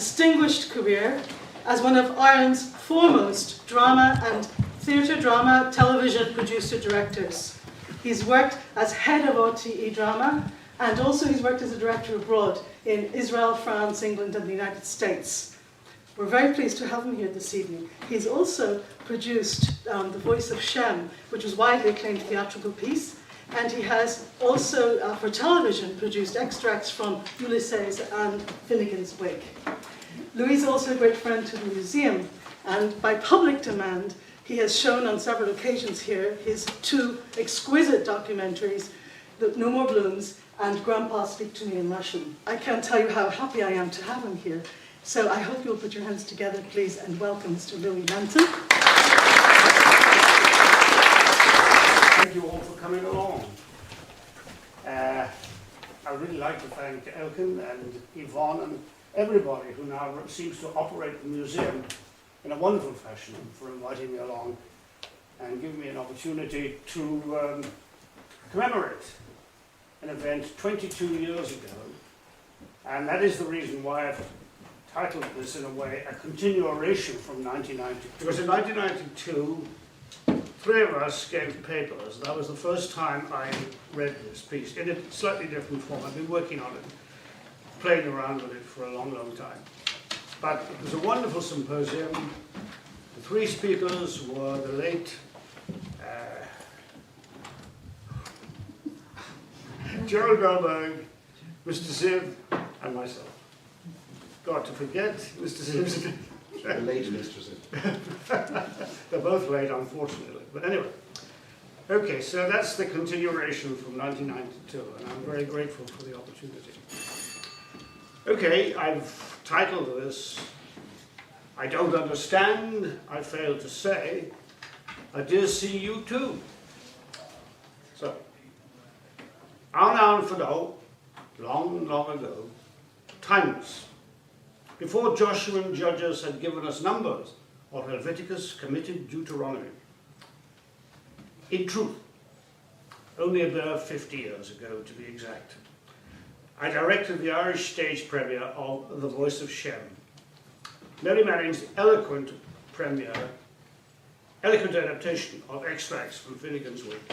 distinguished career as one of Ireland's foremost drama and theatre drama television producer-directors. He's worked as head of RTE Drama, and also he's worked as a director abroad in Israel, France, England, and the United States. We're very pleased to have him here this evening. He's also produced The Voice of Shem, which was widely acclaimed theatrical piece, and he has also, for television, produced extracts from Ulysses and Finnegan's Wake. Louis is also a great friend to the museum, and by public demand, he has shown on several occasions here his two exquisite documentaries, No More Blooms and Grandpa Speak to Me in Russian. I can't tell you how happy I am to have him here. So I hope you'll put your hands together, please, and welcome Mr. Louis Lentin. Thank you all for coming along. I really like to thank Elkin and Yvonne and everybody who now seems to operate the museum in a wonderful fashion for inviting me along and giving me an opportunity to commemorate an event 22 years ago. And that is the reason why I've titled this, in a way, a continuation from 1992. Because in 1992, three of us gave papers. That was the first time I read this piece in a slightly different form. I've been working on it, playing around with it for a long, long time. But it was a wonderful symposium. The three speakers were the late Gerald Goldberg, Mr. Ziv, and myself. God, to forget Mr. Ziv. The late Mr. Ziv. They're both late, unfortunately. But anyway. Okay, so that's the continuation from 1992, and I'm very grateful for the opportunity. Okay, I've titled this, I Don't Understand, I Fail to Say, I Dare See You Too. So, Arnoun Fado, long, long ago, timeless. Before Joshua and Judges had given us numbers, or Helveticus committed Deuteronomy. In truth, only about 50 years ago to be exact, I directed the Irish stage premiere of The Voice of Shem, Mary Manning's eloquent adaptation of extracts from Finnegan's Wake.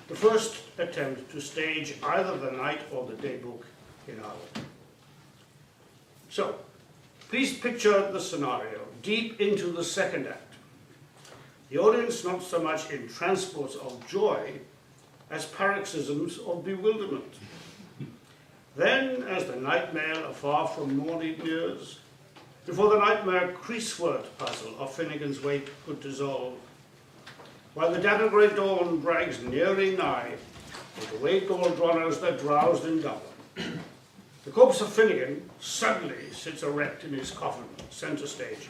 The first attempt to stage either the night or the day book in Ireland. So, please picture the scenario deep into the second act. The audience not so much in transports of joy as paroxysms of bewilderment. Then, as the nightmare afar from morning nears, before the nightmare creaseword puzzle of Finnegan's Wake could dissolve, while the dapper grey dawn drags nearing nigh, with the wake gold runners that drowsed in Dublin, the corpse of Finnegan suddenly sits erect in his coffin, centre stage,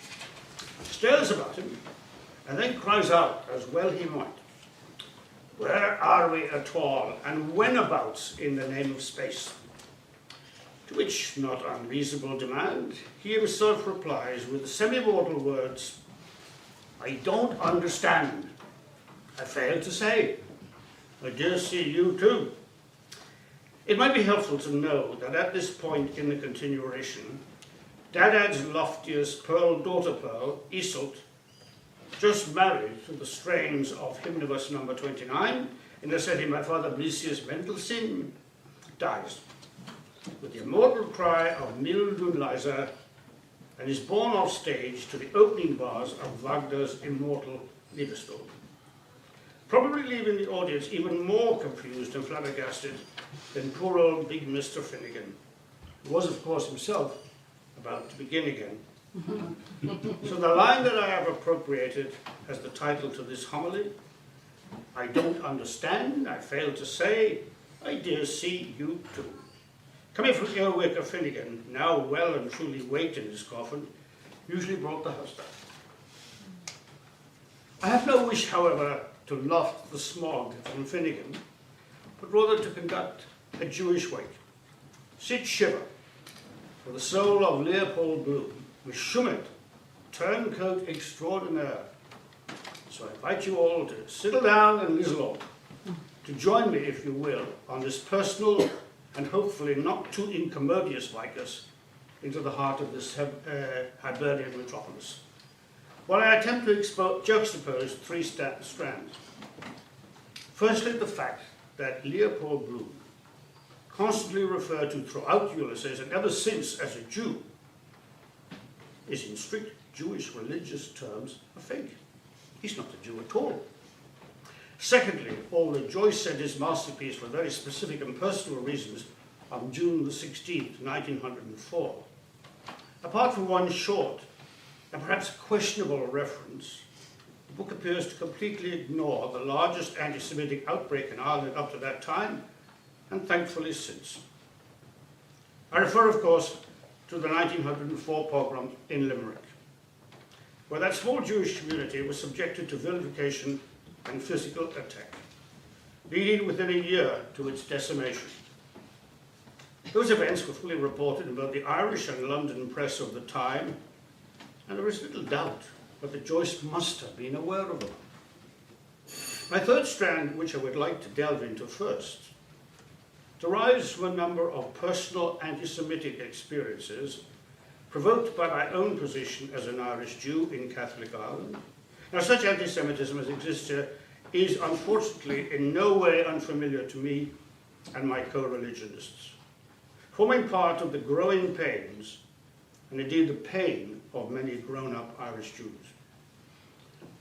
stares about him, and then cries out, as well he might, "Where are we at all, and whenabouts in the name of space?" To which, not unreasonable demand, he himself replies with the semi-mortal words, "I don't understand. I fail to say. I dare see you too." It might be helpful to know that at this point in the continuation, Dadad's loftiest pearl daughter pearl, Iseult, just married to the strains of Hymnibus number 29, in the setting by Father Blisius Mendelssohn, dies with the immortal cry of Mil Dunleiser, and is borne off stage to the opening bars of Wagner's immortal Liebestod, probably leaving the audience even more confused and flabbergasted than poor old big Mr. Finnegan, who was, of course, himself about to begin again. So the line that I have appropriated as the title to this homily, I don't understand, I fail to say, I dare see you too, coming from earwick of Finnegan, now well and truly waked in his coffin, usually brought the house down. I have no wish, however, to loft the smog from Finnegan, but rather to conduct a Jewish wake. Sit shiver for the soul of Leopold Bloom, with Schumett, turncoat extraordinaire. So I invite you all to settle down and listen on, to join me, if you will, on this personal and hopefully not too incommodious vicus into the heart of this Hibernian metropolis, while I attempt to juxtapose three strands. Firstly, the fact that Leopold Bloom, constantly referred to throughout Ulysses and ever since as a Jew, is in strict Jewish religious terms a fake. He's not a Jew at all. Secondly, although Joyce said his masterpiece for very specific and personal reasons on June the 16th, 1904, apart from one short and perhaps questionable reference, the book appears to completely ignore the largest anti-Semitic outbreak in Ireland up to that time, and thankfully since. I refer, of course, to the 1904 pogrom in Limerick, where that small Jewish community was subjected to vilification and physical attack, leading within a year to its decimation. Those events were fully reported in both the Irish and London press of the time, and there is little doubt but that Joyce must have been aware of them. My third strand, which I would like to delve into first, derives from a number of personal anti-Semitic experiences provoked by my own position as an Irish Jew in Catholic Ireland. Now, such anti-Semitism as exists here is unfortunately in no way unfamiliar to me and my co-religionists, forming part of the growing pains and indeed the pain of many grown-up Irish Jews.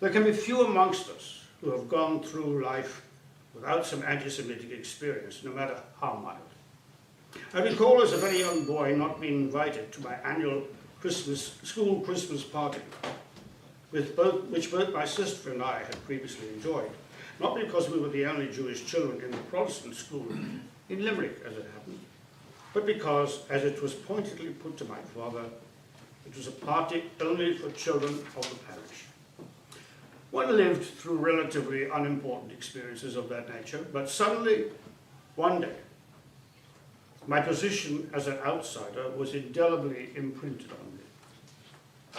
There can be few amongst us who have gone through life without some anti-Semitic experience, no matter how mild. I recall as a very young boy not being invited to my annual school Christmas party, which both my sister and I had previously enjoyed, not because we were the only Jewish children in the Protestant school in Limerick, as it happened, but because, as it was pointedly put to my father, it was a party only for children of the parish. One lived through relatively unimportant experiences of that nature, but suddenly, one day, my position as an outsider was indelibly imprinted on me,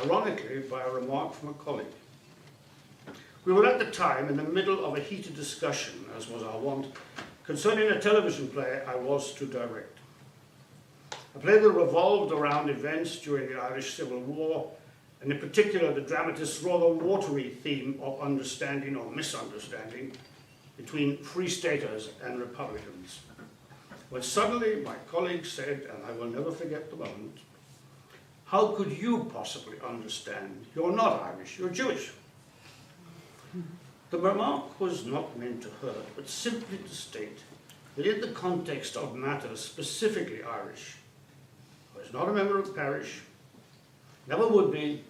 ironically by a remark from a colleague. We were at the time in the middle of a heated discussion, as was our wont, concerning a television play I was to direct. A play that revolved around events during the Irish Civil War, and in particular the dramatist's rather watery theme of understanding or misunderstanding between Free Staters and Republicans. When suddenly my colleague said, and I will never forget the moment, "How could you possibly understand? You're not Irish, you're Jewish." The remark was not meant to hurt, but simply to state that in the context of matters specifically Irish, I was not a member of the parish, never would be,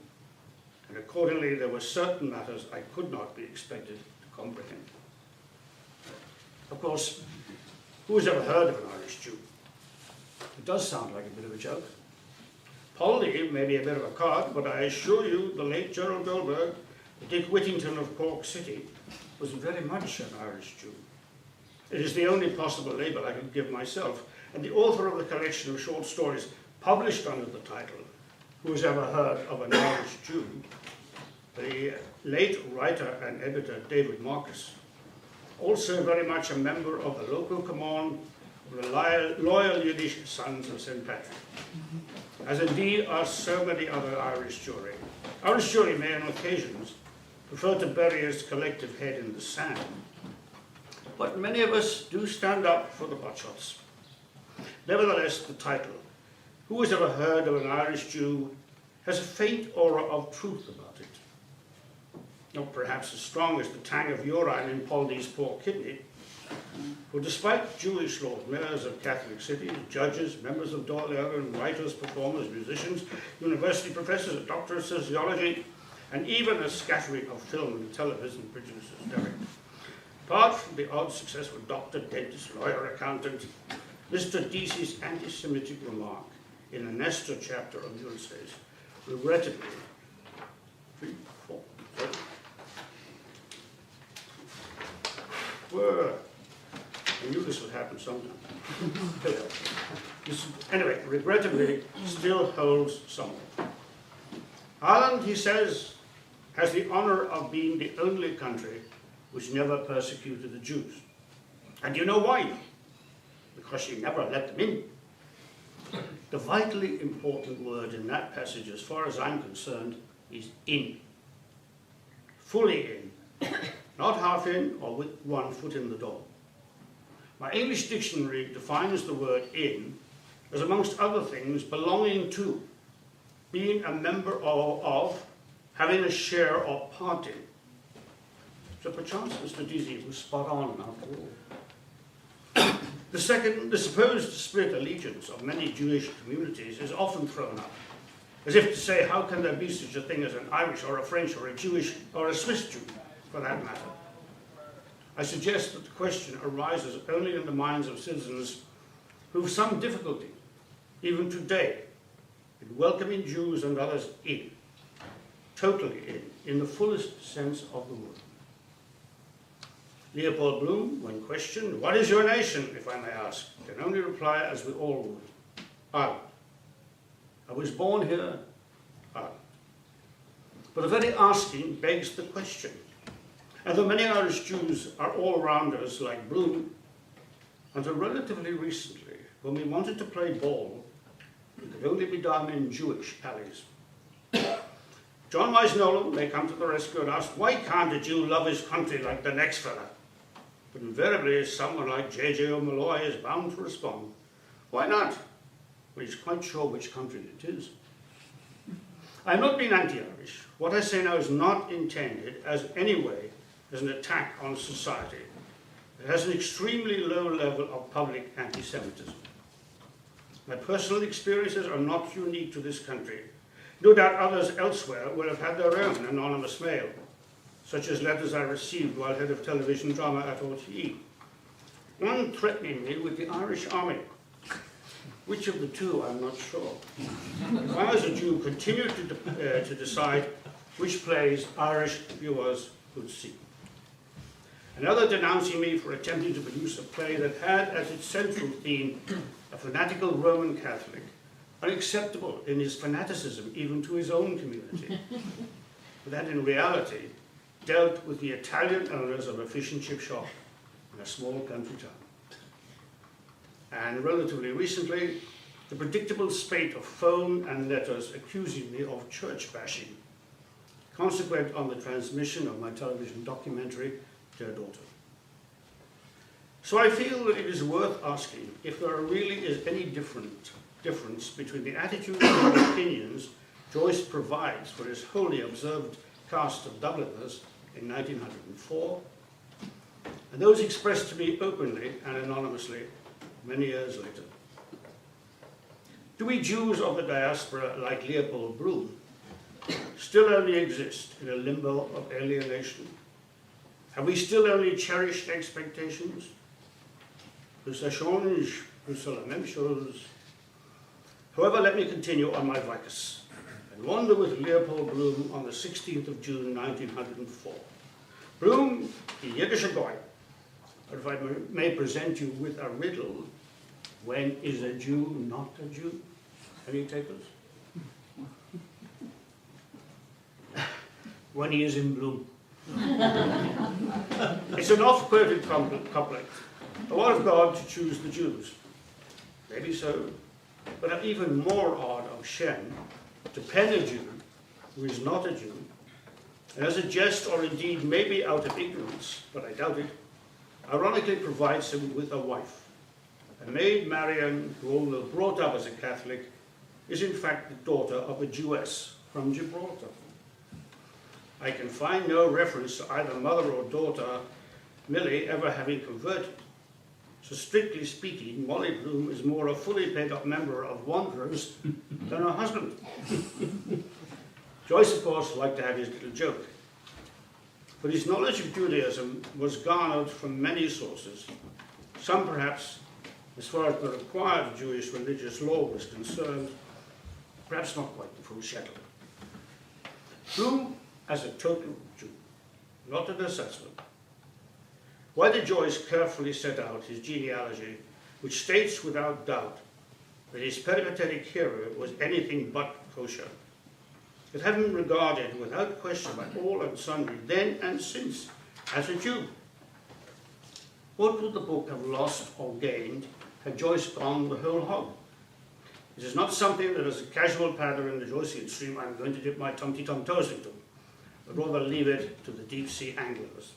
and accordingly there were certain matters I could not be expected to comprehend. Of course, who has ever heard of an Irish Jew? It does sound like a bit of a joke. Polly may be a bit of a card, but I assure you the late Gerald Goldberg, the Dick Whittington of Cork City, was very much an Irish Jew. It is the only possible label I could give myself, and the author of the collection of short stories published under the title, Who has ever heard of an Irish Jew? The late writer and editor David Marcus, also very much a member of the local command of the loyal Yiddish Sons of St. Patrick, as indeed are so many other Irish Jewry. Irish Jewry may on occasions prefer to bury its collective head in the sand, but many of us do stand up for the butt-shots. Nevertheless, the title, Who has ever heard of an Irish Jew, has a faint aura of truth about it. Not perhaps as strong as the tang of urine in Poldy's poor kidney, for despite Jewish Lord Mayors of Catholic cities, judges, members of Dáil and writers, performers, musicians, university professors, a doctor of sociology, and even a scattering of film and television producers, Derek. Apart from the odd successful doctor, dentist, lawyer, accountant, Mr. Deasy's anti-Semitic remark in a Nestor chapter of Ulysses, regrettably, I knew this would happen sometime. Anyway, regrettably, still holds some weight. Ireland, he says, has the honor of being the only country which never persecuted the Jews. And you know why? Because she never let them in. The vitally important word in that passage, as far as I'm concerned, is in. Fully in. Not half in or with one foot in the door. My English dictionary defines the word in as, amongst other things, belonging to, being a member of, having a share or part in. So perchance Mr. Deasy was spot on after all. The supposed split allegiance of many Jewish communities is often thrown up, as if to say, how can there be such a thing as an Irish or a French or a Jewish or a Swiss Jew, for that matter? I suggest that the question arises only in the minds of citizens who have some difficulty, even today, in welcoming Jews and others in, totally in the fullest sense of the word. Leopold Bloom, when questioned, "What is your nation, if I may ask?" can only reply as we all would, "Ireland. I was born here, Ireland." But the very asking begs the question. And though many Irish Jews are all-rounders like Bloom, until relatively recently, when we wanted to play ball, it could only be done in Jewish alleys. John Wise Nolan may come to the rescue and ask, why can't a Jew love his country like the next fella? But invariably, someone like J.J. O'Malloy is bound to respond, why not? Well, he's quite sure which country it is. I'm not being anti-Irish. What I say now is not intended as any way as an attack on society. It has an extremely low level of public anti-Semitism. My personal experiences are not unique to this country. No doubt others elsewhere will have had their own anonymous mail, such as letters I received while head of television drama at RTE. One threatening me with the Irish Army. Which of the two, I'm not sure. If I as a Jew continue to decide which plays Irish viewers could see. Another denouncing me for attempting to produce a play that had as its central theme a fanatical Roman Catholic, unacceptable in his fanaticism even to his own community, but that in reality dealt with the Italian owners of a fish and chip shop in a small country town. And relatively recently, the predictable spate of phone and letters accusing me of church bashing, consequent on the transmission of my television documentary, Dear Daughter. So I feel that it is worth asking if there really is any difference between the attitudes and opinions Joyce provides for his wholly observed cast of Dubliners in 1904, and those expressed to me openly and anonymously many years later. Do we Jews of the diaspora, like Leopold Bloom, still only exist in a limbo of alienation? Have we still only cherished expectations? Que ça change, que c'est la même chose. However, let me continue on my vicus and wander with Leopold Bloom on the 16th of June 1904. Bloom, the Yiddish guy. But if I may present you with a riddle, when is a Jew not a Jew? Any takers? When he is in bloom. It's an oft-quoted couplet. A lot of God to choose the Jews. Maybe so, but even more odd of Shem to pen a Jew who is not a Jew, and as a jest or indeed maybe out of ignorance, but I doubt it, ironically provides him with a wife. A maid Marian, who although brought up as a Catholic, is in fact the daughter of a Jewess from Gibraltar. I can find no reference to either mother or daughter, Millie, ever having converted. So strictly speaking, Molly Bloom is more a fully paid-up member of Wanderers than her husband. Joyce, of course, liked to have his little joke. But his knowledge of Judaism was garnered from many sources, some perhaps, as far as the required Jewish religious law was concerned, perhaps not quite the full shadow. Bloom as a total Jew, not an assessment. Why did Joyce carefully set out his genealogy, which states without doubt that his peripatetic hero was anything but kosher, that had been regarded without question by all and sundry then and since as a Jew? What would the book have lost or gained had Joyce gone the whole hog? It is not something that as a casual paddler in the Joycean stream I'm going to dip my tum-ty-tum toes into, but rather leave it to the deep-sea anglers.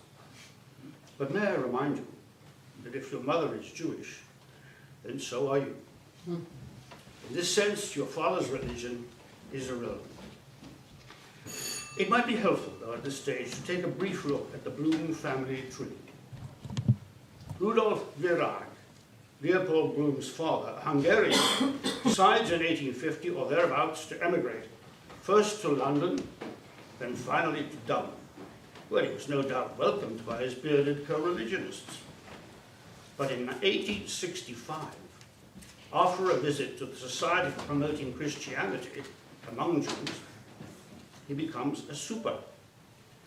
But may I remind you that if your mother is Jewish, then so are you. In this sense, your father's religion is irrelevant. It might be helpful, though, at this stage, to take a brief look at the Bloom family tree. Rudolf Virag, Leopold Bloom's father, a Hungarian, decides in 1850 or thereabouts to emigrate, first to London, then finally to Dublin, where he was no doubt welcomed by his bearded co-religionists. But in 1865, after a visit to the Society for Promoting Christianity among Jews, he becomes a super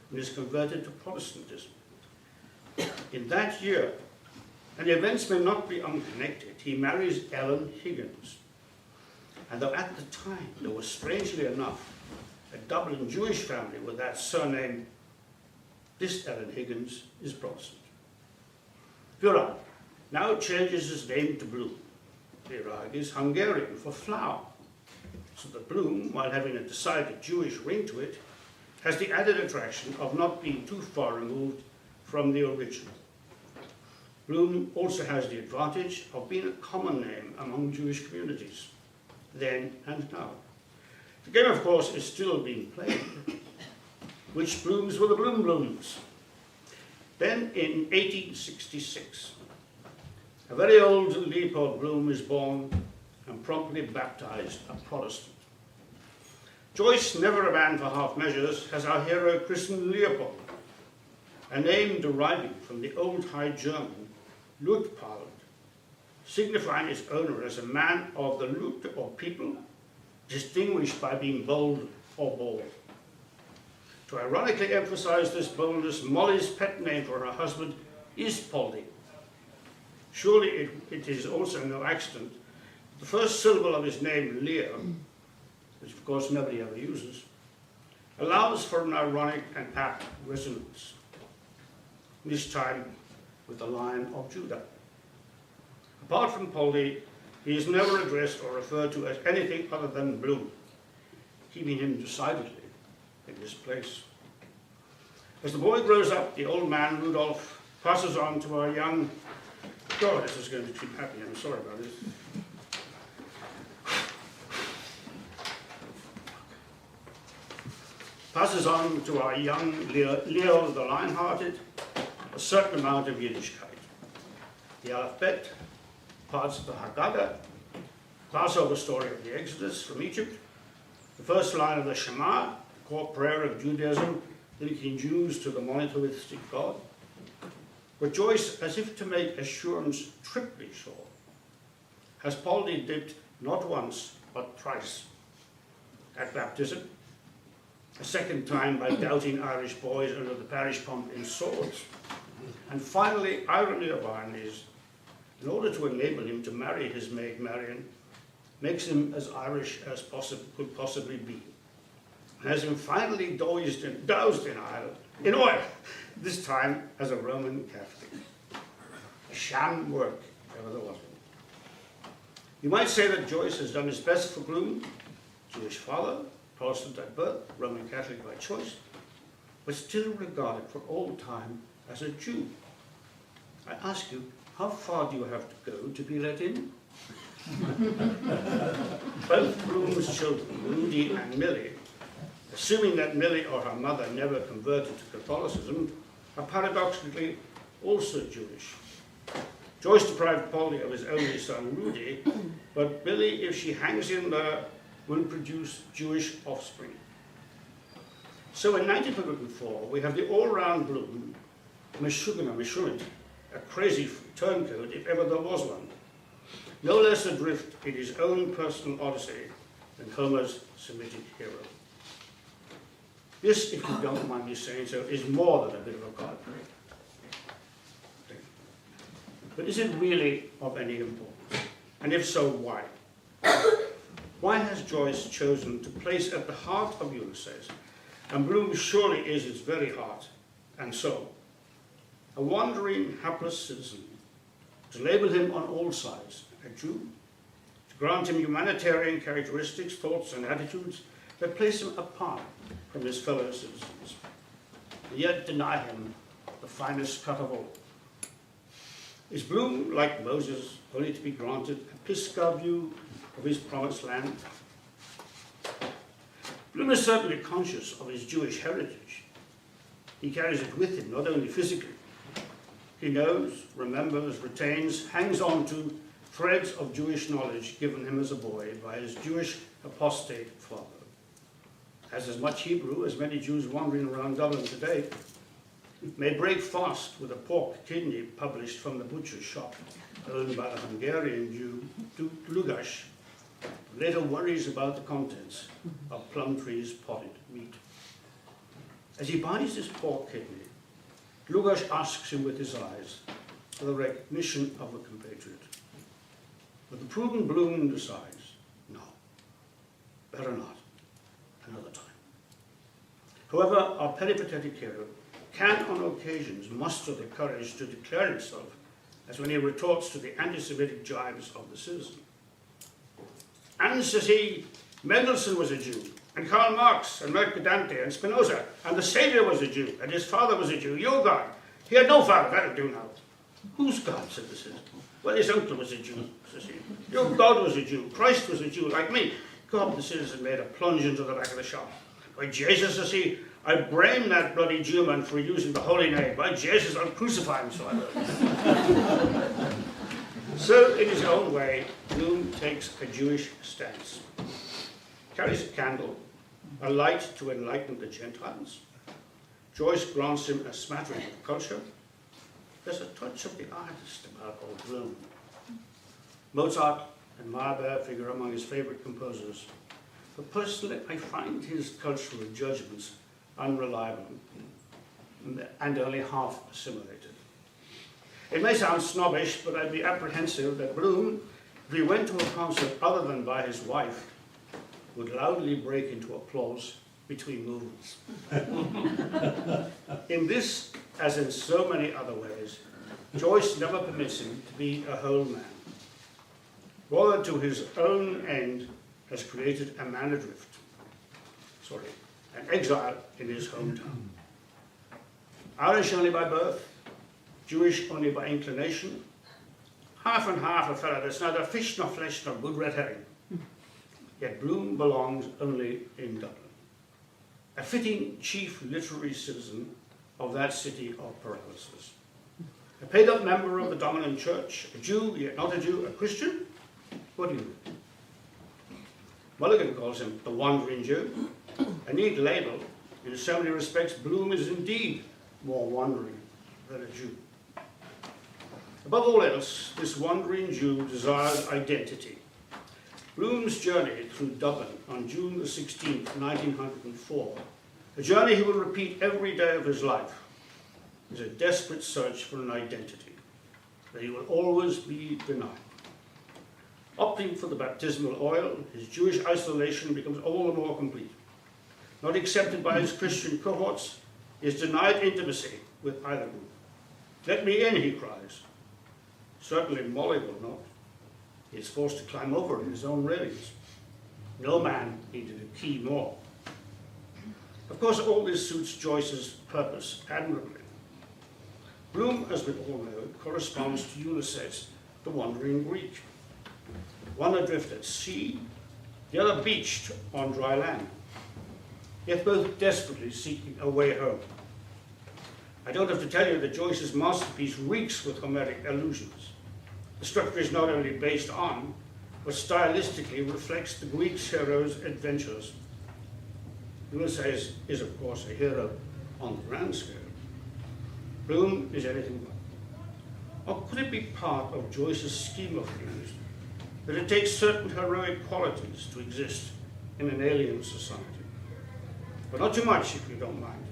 and is converted to Protestantism. In that year, and the events may not be unconnected, he marries Ellen Higgins. And though at the time there was, strangely enough, a Dublin Jewish family with that surname, this Ellen Higgins is Protestant. Virag now changes his name to Bloom. Virag is Hungarian for flower. So that Bloom, while having a decided Jewish ring to it, has the added attraction of not being too far removed from the original. Bloom also has the advantage of being a common name among Jewish communities, then and now. The game, of course, is still being played. Which Blooms were the Blooms? Then, in 1866, a very old Leopold Bloom is born and promptly baptized a Protestant. Joyce, never a man for half measures, has our hero christened Leopold, a name deriving from the Old High German Luitpold, signifying its owner as a man of the Lut or people, distinguished by being bold or bald. To ironically emphasize this boldness, Molly's pet name for her husband is Poldy. Surely it is also no accident the first syllable of his name, Leo, which of course nobody ever uses, allows for an ironic and apt resonance, this time with the Lion of Judah. Apart from Poldy, he is never addressed or referred to as anything other than Bloom, keeping him decidedly in his place. As the boy grows up, the old man, Rudolph, passes on to our young... God, this is going to keep happening, I'm sorry about this. Passes on to our young Leo the Lion-Hearted a certain amount of Yiddishkeit. The alphabet, parts of the Haggadah, Passover story of the Exodus from Egypt, the first line of the Shema, the core prayer of Judaism, linking Jews to the monotheistic God. But Joyce, as if to make assurance triply sure, has Poldy dipped not once but thrice at baptism, a second time by doubting Irish boys under the parish pump in swords, and finally, irony of ironies, in order to enable him to marry his maid Marion, makes him as Irish as could possibly be, and has him finally doused in oil, this time as a Roman Catholic. A sham work, if ever there was one. You might say that Joyce has done his best for Bloom, Jewish father, Protestant at birth, Roman Catholic by choice, but still regarded for all time as a Jew. I ask you, how far do you have to go to be let in? Both Bloom's children, Rudy and Millie, assuming that Millie or her mother never converted to Catholicism, are paradoxically also Jewish. Joyce deprived Polly of his only son, Rudy, but Millie, if she hangs in there, will produce Jewish offspring. So in 1904, we have the all-round Bloom, Meshugana, a crazy turncoat if ever there was one, no less adrift in his own personal odyssey than Homer's Semitic hero. This, if you don't mind me saying so, is more than a bit of a card trick. But is it really of any importance? And if so, why? Why has Joyce chosen to place at the heart of Ulysses, and Bloom surely is its very heart and soul, a wandering, hapless citizen, to label him on all sides a Jew, to grant him humanitarian characteristics, thoughts, and attitudes that place him apart from his fellow citizens, and yet deny him the finest cut of all. Is Bloom, like Moses, only to be granted a Pisgah view of his promised land? Bloom is certainly conscious of his Jewish heritage. He carries it with him, not only physically. He knows, remembers, retains, hangs on to threads of Jewish knowledge given him as a boy by his Jewish apostate father. Has as much Hebrew as many Jews wandering around Dublin today. May break fast with a pork kidney published from the butcher's shop, owned by the Hungarian Jew Lugash, later worries about the contents of Plumtree's potted meat. As he buys his pork kidney, Lugash asks him with his eyes for the recognition of a compatriot. But the prudent Bloom decides, no, better not, another time. However, our peripatetic hero can on occasions muster the courage to declare himself, as when he retorts to the anti-Semitic jibes of the citizen. And, says he, Mendelssohn was a Jew, and Karl Marx, and Mercadante, and Spinoza, and the Saviour was a Jew, and his father was a Jew. Your God, he had no father, that'll do now. Whose God, said the citizen. Well, his uncle was a Jew, says he. Your God was a Jew, Christ was a Jew, like me. God, the citizen made a plunge into the back of the shop. By Jesus, says he, I blame that bloody Jewman for using the holy name. By Jesus, I'll crucify him, so I will. So, in his own way, Bloom takes a Jewish stance. Carries a candle, a light to enlighten the Gentiles. Joyce grants him a smattering of culture. There's a touch of the artist about old Bloom. Mozart and Meyerbeer figure among his favorite composers. But personally, I find his cultural judgments unreliable and only half assimilated. It may sound snobbish, but I'd be apprehensive that Bloom, if he went to a concert other than by his wife, would loudly break into applause between movements. In this, as in so many other ways, Joyce never permits him to be a whole man. Rather, to his own end, has created a man adrift. An exile in his hometown. Irish only by birth, Jewish only by inclination, half and half a fellow that's neither fish nor flesh nor good red herring. Yet Bloom belongs only in Dublin. A fitting chief literary citizen of that city of paralysis. A paid-up member of the dominant church, a Jew, yet not a Jew, a Christian? What do you mean? Mulligan calls him the wandering Jew. A neat label. In so many respects, Bloom is indeed more wandering than a Jew. Above all else, this wandering Jew desires identity. Bloom's journey through Dublin on June the 16th, 1904, a journey he will repeat every day of his life, is a desperate search for an identity that he will always be denied. Opting for the baptismal oil, his Jewish isolation becomes all the more complete. Not accepted by his Christian cohorts, he is denied intimacy with either group. Let me in, he cries. Certainly Molly will not. He is forced to climb over his own railings. No man needed a key more. Of course, all this suits Joyce's purpose admirably. Bloom, as we all know, corresponds to Ulysses, the wandering Greek. One adrift at sea, the other beached on dry land, yet both desperately seeking a way home. I don't have to tell you that Joyce's masterpiece reeks with Homeric allusions. The structure is not only based on, but stylistically reflects the Greek hero's adventures. Ulysses is, of course, a hero on the grand scale. Bloom is anything but. Or could it be part of Joyce's scheme of things that it takes certain heroic qualities to exist in an alien society? But not too much, if you don't mind.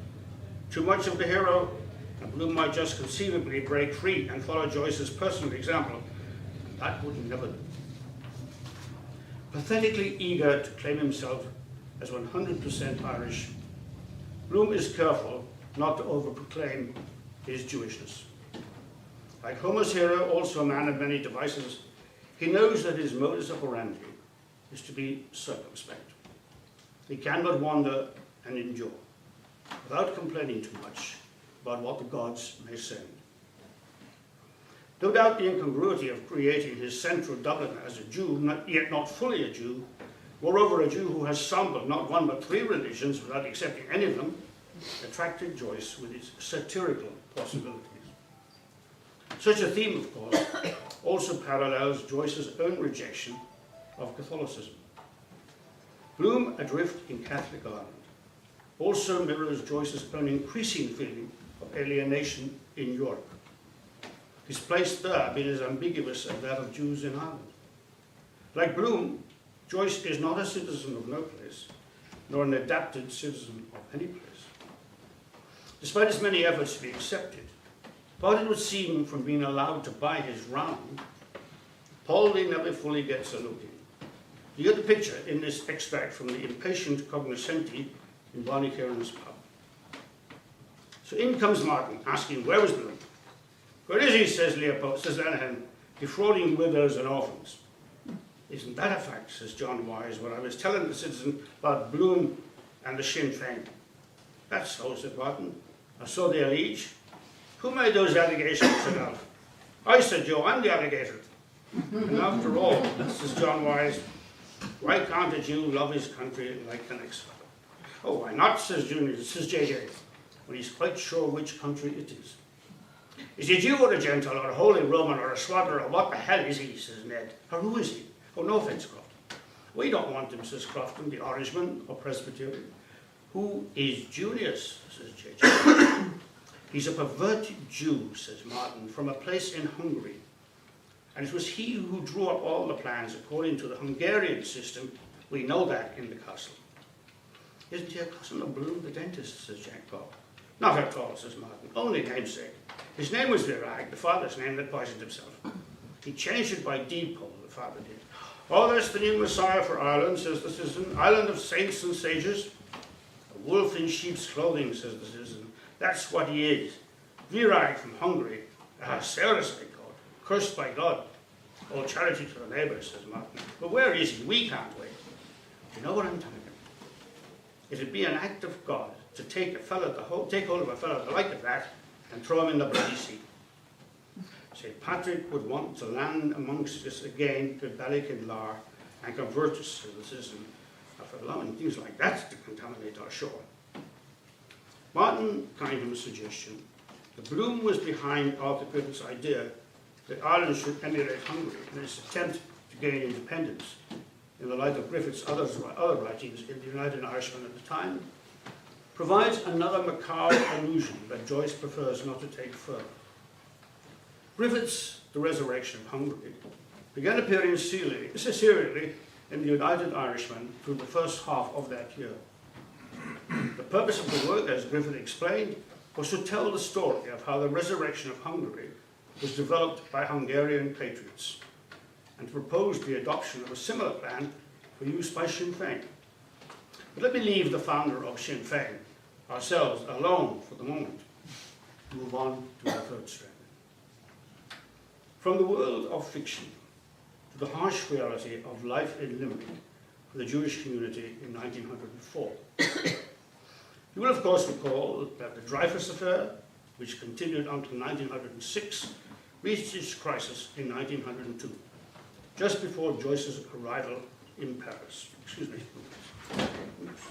Too much of the hero, and Bloom might just conceivably break free and follow Joyce's personal example. That would never do. Pathetically eager to claim himself as 100% Irish, Bloom is careful not to overproclaim his Jewishness. Like Homer's hero, also a man of many devices, He knows that his modus operandi is to be circumspect. He can but wander and endure, without complaining too much about what the gods may say. No doubt the incongruity of creating his central Dubliner as a Jew, yet not fully a Jew, moreover a Jew who has sampled not one but three religions without accepting any of them, attracted Joyce with its satirical possibilities. Such a theme, of course, also parallels Joyce's own rejection of Catholicism. Bloom, adrift in Catholic Ireland, also mirrors Joyce's own increasing feeling of alienation in Europe, his place there being as ambiguous as that of Jews in Ireland. Like Bloom, Joyce is not a citizen of no place, nor an adapted citizen of any place. Despite his many efforts to be accepted, but it would seem from being allowed to buy his round, Paulding never fully gets a look in. You get the picture in this extract from the impatient cognoscenti in Barney Kieran's pub. So in comes Martin, asking, where was Bloom? Where is he, says Lenihan, defrauding widows and orphans. Isn't that a fact, says John Wise, when I was telling the citizen about Bloom and the Sinn Féin. That's so, said Martin. I saw the allege. Who made those allegations, said Alf? I, said Joe, I'm the alligator. And after all, says John Wise, why can't a Jew love his country like the next fellow? Oh, why not, says JJ, when he's quite sure which country it is. Is he a Jew or a Gentile or a Holy Roman or a Swaddler or what the hell is he, says Ned. Or who is he? Oh, no offence, Crofton. We don't want him, says Crofton, the Irishman or Presbyterian. Who is Julius, says JJ. He's a perverted Jew, says Martin, from a place in Hungary. And it was he who drew up all the plans according to the Hungarian system. We know that in the castle. Isn't he a cousin of Bloom the dentist, says Jack Bob. Not at all, says Martin, only namesake. His name was Virag, the father's name that poisoned himself. He changed it by deed poll, the father did. Oh, that's the new Messiah for Ireland, says the citizen. Island of saints and sages. A wolf in sheep's clothing, says the citizen. That's what he is. Virag from Hungary. Ceres, they call it. Cursed by God. All charity to the neighbours, says Martin. But where is he? We can't wait. You know what I'm talking about? It'd be an act of God to take hold of a fellow the like of that and throw him in the bloody sea. St. Patrick would want to land amongst us again to Ballykinlar and convert us to the system of allowing things like that to contaminate our shore. Martin kind of a suggestion that Bloom was behind Arthur Griffith's idea that Ireland should emulate Hungary in its attempt to gain independence in the light of Griffith's other writings in the United Irishmen at the time, provides another macabre allusion that Joyce prefers not to take further. Griffith's The Resurrection of Hungary began appearing serially in the United Irishmen through the first half of that year. The purpose of the work, as Griffith explained, was to tell the story of how the resurrection of Hungary was developed by Hungarian patriots, and to propose the adoption of a similar plan for use by Sinn Féin. But let me leave the founder of Sinn Féin, ourselves, alone for the moment, move on to the third strand. From the world of fiction to the harsh reality of life in Limerick for the Jewish community in 1904. You will of course recall that the Dreyfus Affair, which continued until 1906, reached its crisis in 1902, just before Joyce's arrival in Paris. Excuse me. Oops.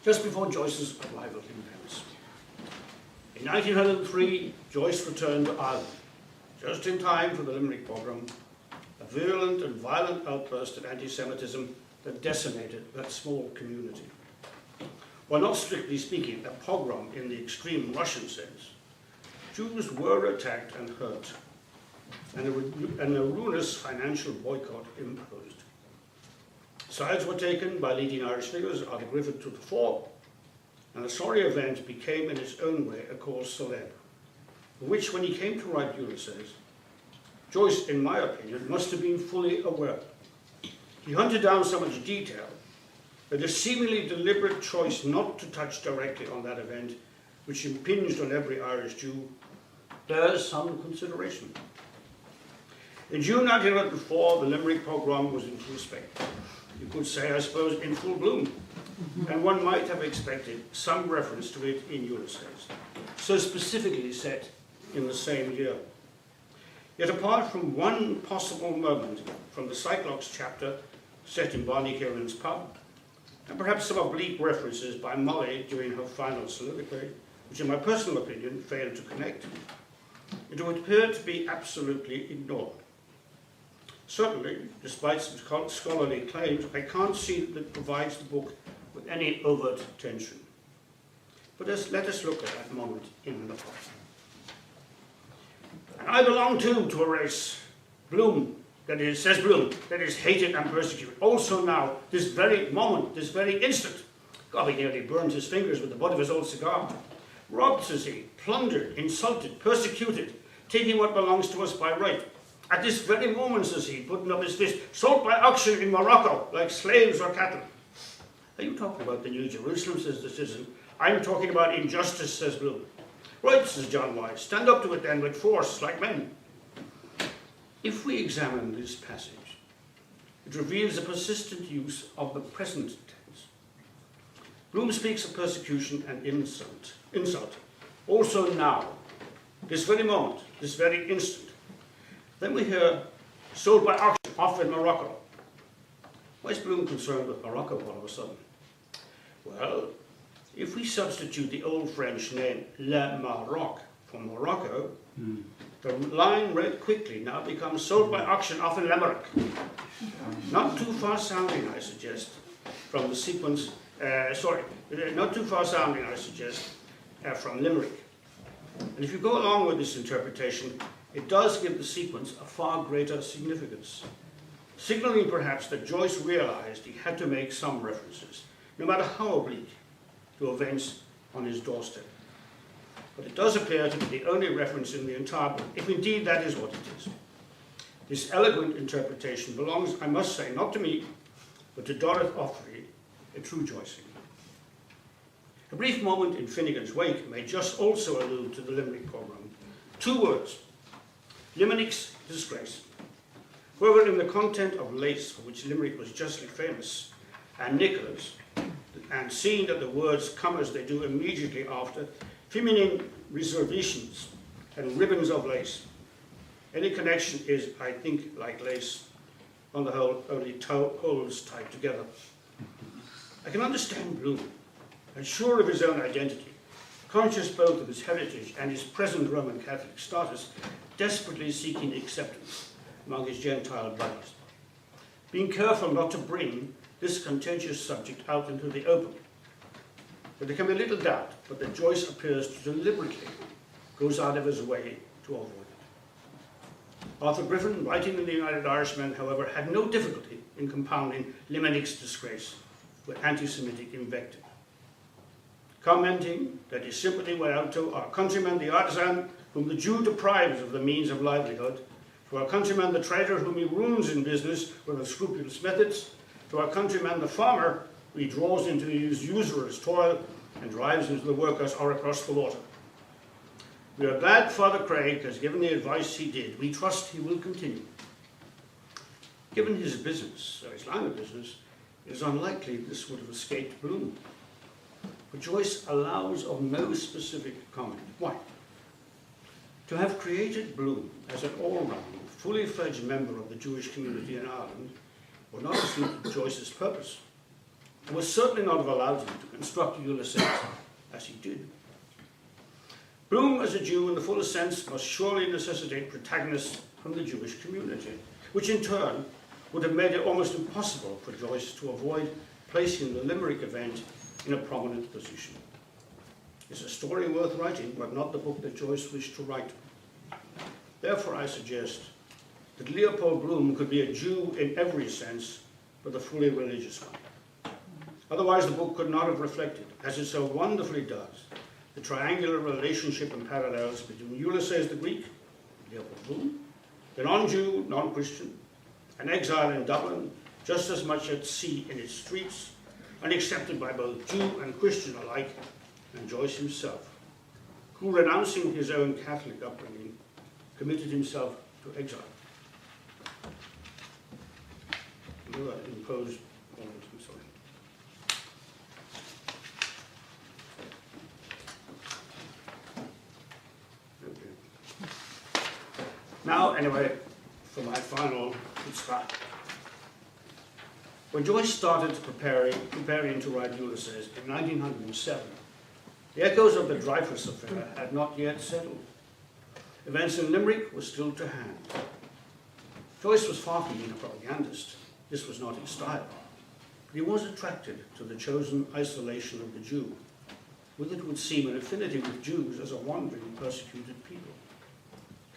Just before Joyce's arrival in Paris. In 1903, Joyce returned to Ireland, just in time for the Limerick pogrom, a virulent and violent outburst of anti-Semitism that decimated that small community. While not strictly speaking a pogrom in the extreme Russian sense, Jews were attacked and hurt, and a ruinous financial boycott imposed. Sides were taken by leading Irish figures, Arthur Griffith to the fore, and the sorry event became in its own way a cause célèbre, for which, when he came to write Ulysses, Joyce, in my opinion, must have been fully aware. He hunted down so much detail that a seemingly deliberate choice not to touch directly on that event, which impinged on every Irish Jew, bears some consideration. In June 1904, the Limerick pogrom was in full swing. You could say, I suppose, in full bloom. And one might have expected some reference to it in Ulysses, so specifically set in the same year. Yet apart from one possible moment from the Cyclops chapter set in Barney Kieran's pub, and perhaps some oblique references by Molly during her final soliloquy, which in my personal opinion failed to connect, it would appear to be absolutely ignored. Certainly, despite some scholarly claims, I can't see that it provides the book with any overt tension. But let us look at that moment in the plot. I belong too to a race, Bloom, that is, says Bloom, that is hated and persecuted. Also now, this very moment, this very instant. God, he nearly burned his fingers with the butt of his old cigar. Robbed, says he, plundered, insulted, persecuted, taking what belongs to us by right. At this very moment, says he, putting up his fist, sold by auction in Morocco, like slaves or cattle. Are you talking about the New Jerusalem, says the citizen. I'm talking about injustice, says Bloom. Right, says John Wise, stand up to it then with force, like men. If we examine this passage, it reveals a persistent use of the present tense. Bloom speaks of persecution and insult. Also now, this very moment, this very instant. Then we hear, sold by auction, off in Morocco. Why is Bloom concerned with Morocco all of a sudden? Well, if we substitute the old French name Le Maroc for Morocco, the line read quickly now becomes sold by auction off in Limerick. Not too far sounding, I suggest, from the sequence, not too far sounding, I suggest, from Limerick. And if you go along with this interpretation, it does give the sequence a far greater significance, signaling perhaps that Joyce realized he had to make some references, no matter how oblique, to events on his doorstep. But it does appear to be the only reference in the entire book, if indeed that is what it is. This elegant interpretation belongs, I must say, not to me, but to Dorothy Offaly, a true Joycean. A brief moment in Finnegan's Wake may just also allude to the Limerick pogrom. 2 words, Limerick's disgrace. However, in the content of Lace, for which Limerick was justly famous, and Nicholas, and seeing that the words come as they do immediately after, feminine reservations and ribbons of lace. Any connection is, I think, like lace. On the whole, only holes tied together. I can understand Bloom, and sure of his own identity, conscious both of his heritage and his present Roman Catholic status, desperately seeking acceptance among his Gentile brothers, being careful not to bring this contentious subject out into the open. But there can be little doubt but that Joyce appears to deliberately goes out of his way to avoid it. Arthur Griffin, writing in the United Irishmen, however, had no difficulty in compounding Limerick's disgrace with anti-Semitic invective, commenting that his sympathy went out to our countryman the artisan, whom the Jew deprives of the means of livelihood, to our countryman the trader, whom he ruins in business with unscrupulous methods, to our countryman the farmer, who he draws into his usurer's toil and drives into the workhouse or across the water. We are glad Father Craig has given the advice he did. We trust he will continue. Given his business, or his line of business, it is unlikely this would have escaped Bloom. But Joyce allows of no specific comment. Why? To have created Bloom as an all-round, fully fledged member of the Jewish community in Ireland would not have suited Joyce's purpose, and was certainly not have allowed him to construct Ulysses as he did. Bloom, as a Jew in the fullest sense, must surely necessitate protagonists from the Jewish community, which in turn would have made it almost impossible for Joyce to avoid placing the Limerick event in a prominent position. It's a story worth writing, but not the book that Joyce wished to write. Therefore, I suggest that Leopold Bloom could be a Jew in every sense, but a fully religious one. Otherwise, the book could not have reflected, as it so wonderfully does, the triangular relationship and parallels between Ulysses the Greek, Leopold Bloom, the non-Jew, non-Christian, an exile in Dublin, just as much at sea in its streets, and accepted by both Jew and Christian alike, and Joyce himself, who, renouncing his own Catholic upbringing, committed himself to exile. Imposed moment, I'm sorry. Okay. Now, anyway, for my final start. When Joyce started preparing to write Ulysses in 1907, the echoes of the Dreyfus affair had not yet settled. Events in Limerick were still to hand. Joyce was far from being a propagandist. This was not his style. But he was attracted to the chosen isolation of the Jew, with it would seem an affinity with Jews as a wandering, persecuted people.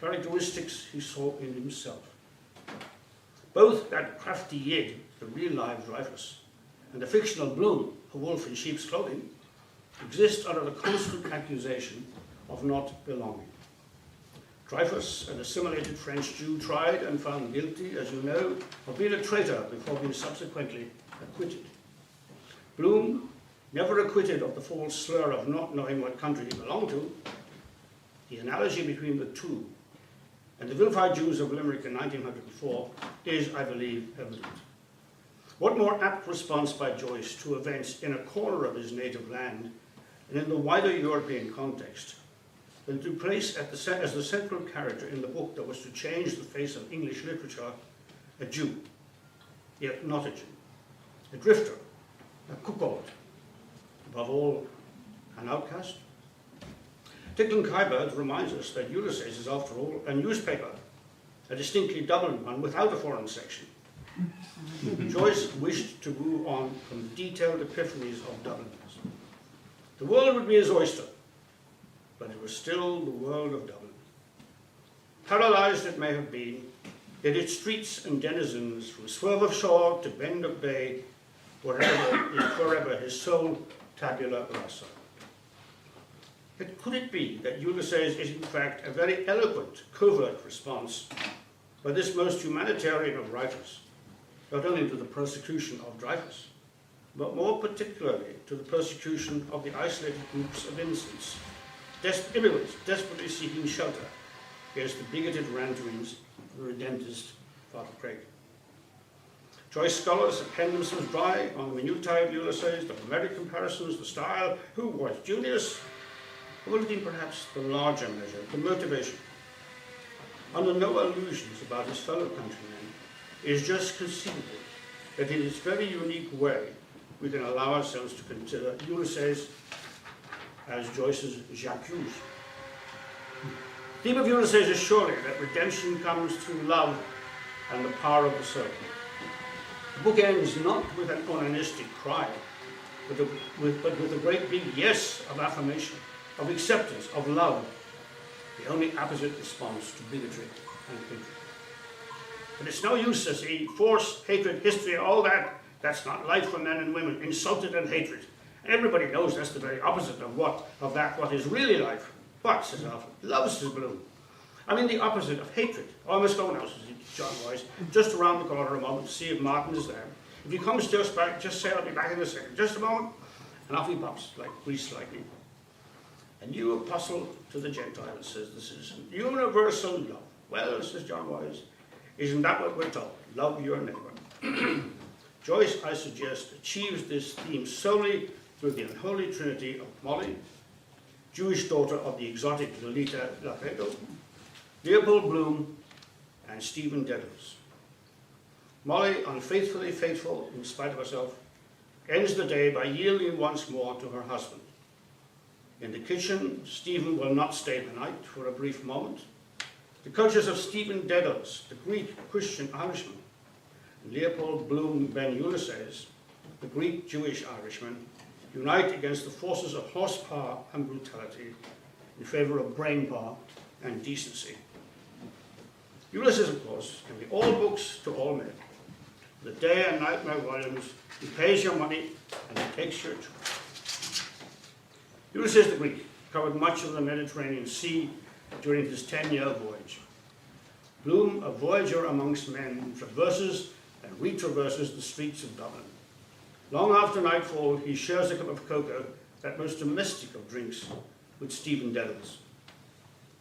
Characteristics he saw in himself. Both that crafty Yid, the real-life Dreyfus, and the fictional Bloom, a wolf in sheep's clothing, exist under the constant accusation of not belonging. Dreyfus, an assimilated French Jew, tried and found guilty, as you know, of being a traitor before being subsequently acquitted. Bloom, never acquitted of the false slur of not knowing what country he belonged to. The analogy between the two and the vilified Jews of Limerick in 1904 is, I believe, evident. What more apt response by Joyce to events in a corner of his native land and in the wider European context than to place as the central character in the book that was to change the face of English literature a Jew, yet not a Jew, a drifter, a cuckold, above all, an outcast? Ticklin Kyberd reminds us that Ulysses is, after all, a newspaper, a distinctly Dublin one without a foreign section. Joyce wished to move on from detailed epiphanies of Dubliners. The world would be his oyster, but it was still the world of Dublin. Paralyzed it may have been, yet its streets and denizens, from swerve of shore to bend of bay, forever his sole tabula rasa. Yet could it be that Ulysses is in fact a very eloquent, covert response by this most humanitarian of writers, not only to the persecution of Dreyfus, but more particularly to the persecution of the isolated groups of innocents, immigrants desperately seeking shelter against the bigoted ranterings of the Redemptorist Father Craig. Joyce scholars have penned themselves dry on the minutiae of Ulysses, the Homeric comparisons, the style, who was Junius, overlooking perhaps the larger measure, the motivation. Under no illusions about his fellow countrymen, it is just conceivable that in its very unique way we can allow ourselves to consider Ulysses as Joyce's J'accuse. The theme of Ulysses is surely that redemption comes through love and the power of the soul. The book ends not with an onanistic cry, but with a great big yes of affirmation, of acceptance, of love, the only apposite response to bigotry and hatred. But it's no use to see force, hatred, history, all that. That's not life for men and women, insulted and hatred. Everybody knows that's the very opposite of what is really life. What, says Alfred? Love, says Bloom. I mean the opposite of hatred. Oh, I must go now, says John Royce. Just around the corner a moment to see if Martin is there. If he comes just back, just say I'll be back in a second. Just a moment. And off he pops, like grease lightning. A new apostle to the Gentiles, says the citizen. Universal love. Well, says John Royce, isn't that what we're told? Love your neighbor. Joyce, I suggest, achieves this theme solely through the unholy trinity of Molly, Jewish daughter of the exotic Lolita Laredo, Leopold Bloom, and Stephen Dedalus. Molly, unfaithfully faithful in spite of herself, ends the day by yielding once more to her husband. In the kitchen, Stephen will not stay the night for a brief moment. The cultures of Stephen Dedalus, the Greek Christian Irishman, and Leopold Bloom Ben Ulysses, the Greek Jewish Irishman, unite against the forces of horsepower and brutality in favor of brainpower and decency. Ulysses, of course, can be all books to all men. The day and nightmare volumes, he pays your money and he takes your choice. Ulysses the Greek covered much of the Mediterranean Sea during his 10-year voyage. Bloom, a voyager amongst men, traverses and retraverses the streets of Dublin. Long after nightfall, he shares a cup of cocoa, that most domestic of drinks, with Stephen Devils.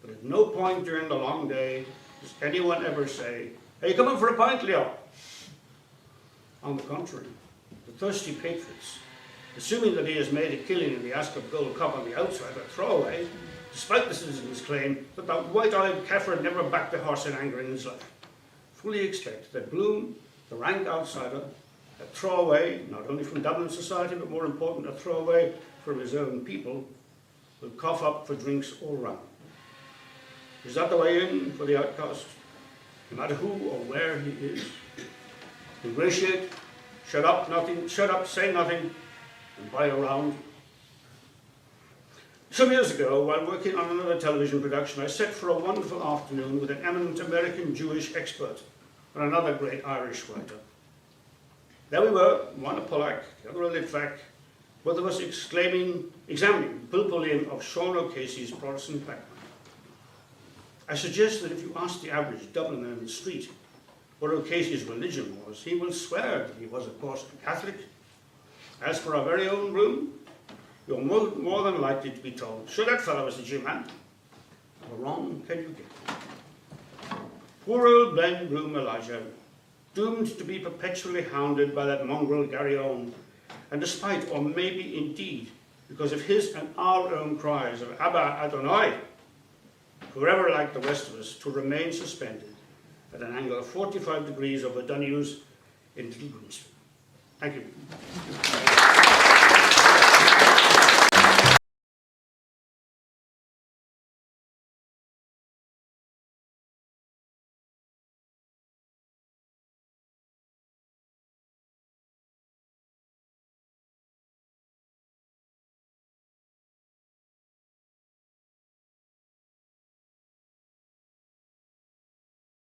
But at no point during the long day does anyone ever say, "Are you coming for a pint, Leo?" On the contrary, the thirsty patriots, assuming that he has made a killing in the Ascot Gold Cup on the outside or throwaway, despite the citizens' claim that that white-eyed Kaffir never backed a horse in anger in his life, fully expect that Bloom, the rank outsider, a throwaway, not only from Dublin society, but more important, a throwaway from his own people, will cough up for drinks all round. Is that the way in for the outcast? No matter who or where he is. Ingratiate, shut up, say nothing, and buy a round. Some years ago, while working on another television production, I sat for a wonderful afternoon with an eminent American Jewish expert and another great Irish writer. There we were, one a Pollack, the other a Litvak, both of us examining Pulpolian of Sean O'Casey's Protestant background. I suggest that if you ask the average Dubliner in the street what O'Casey's religion was, he will swear that he was, of course, a Catholic. As for our very own Bloom, you're more than likely to be told, "Sure, that fellow was a Jew, man." How wrong can you get? Poor old Ben Bloom Elijah, doomed to be perpetually hounded by that mongrel Gary Owen, and despite, or maybe indeed, because of his and our own cries of Abba Adonai, forever, like the rest of us, to remain suspended at an angle of 45 degrees over Dunnews in Little Bloomsday. Thank you.